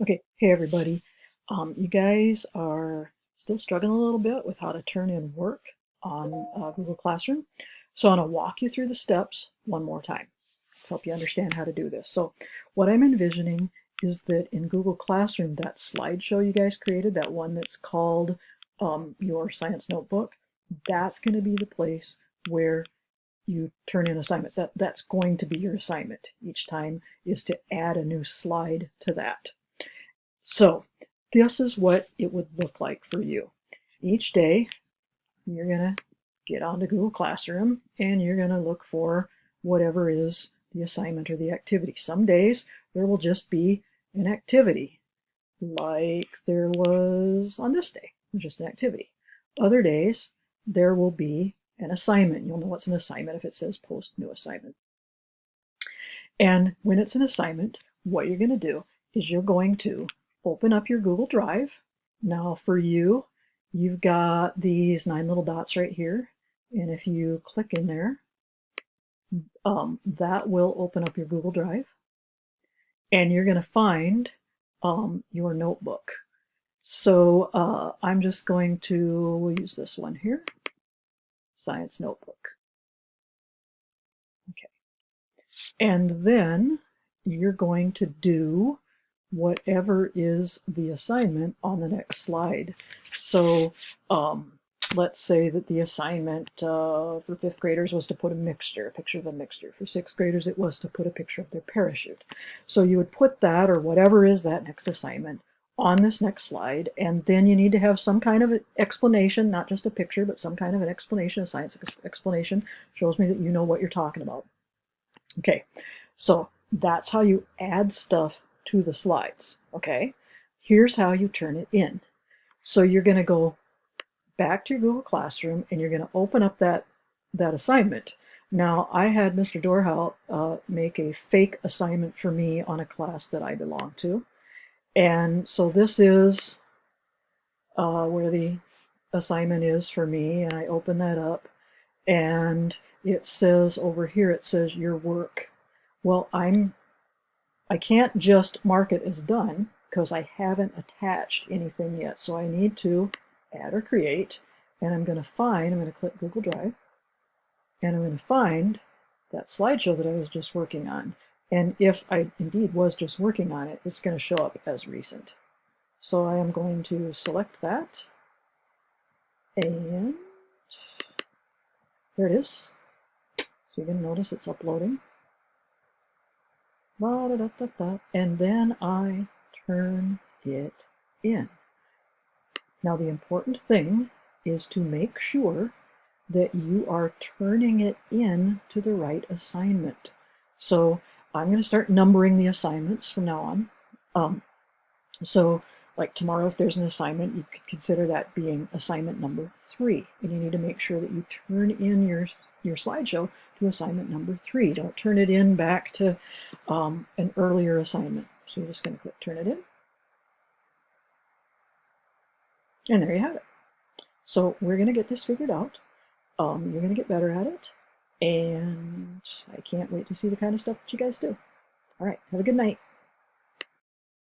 Okay, hey everybody. You guys are still struggling a little bit with how to turn in work on Google Classroom. So I'm going to walk you through the steps one more time to help you understand how to do this. So what I'm envisioning is that in Google Classroom, that slideshow you guys created, that one that's called your science notebook, that's going to be the place where you turn in assignments. That's going to be your assignment each time, is to add a new slide to that. So this is what it would look like for you. Each day, you're going to get onto Google Classroom and you're going to look for whatever is the assignment or the activity. Some days there will just be an activity, like there was on this day, just an activity. Other days, there will be an assignment. You'll know what's an assignment if it says post new assignment. And when it's an assignment, what you're going to do is you're going to open up your Google Drive. Now for you, you've got these 9 little dots right here. And if you click in there, that will open up your Google Drive. And you're going to find your notebook. So I'm just going to, we'll use this one here, Science Notebook. Okay. And then you're going to do whatever is the assignment on the next slide. So let's say that the assignment for 5th graders was to put a picture of a mixture. For 6th graders, it was to put a picture of their parachute. So you would put that, or whatever is that next assignment, on this next slide, and then you need to have some kind of explanation, not just a picture, but some kind of an explanation, a science explanation, shows me that you know what you're talking about. Okay, so that's how you add stuff to the slides. Okay, here's how you turn it in. So you're going to go back to your Google Classroom and you're going to open up that assignment. Now, I had Mr. Dorhout make a fake assignment for me on a class that I belong to. And so this is where the assignment is for me, and I open that up. And it says over here, it says your work. Well, I can't just mark it as done because I haven't attached anything yet. So I need to add or create, and I'm going to click Google Drive, and I'm going to find that slideshow that I was just working on. And if I indeed was just working on it, it's going to show up as recent. So I am going to select that, and there it is. So you're going to notice it's uploading. And then I turn it in. Now the important thing is to make sure that you are turning it in to the right assignment. So I'm going to start numbering the assignments from now on. So like tomorrow, if there's an assignment, you could consider that being assignment number 3. And you need to make sure that you turn in your slideshow to assignment number 3. Don't turn it in back to an earlier assignment. So you're just going to click turn it in. And there you have it. So we're going to get this figured out. You're going to get better at it. And I can't wait to see the kind of stuff that you guys do. All right, have a good night.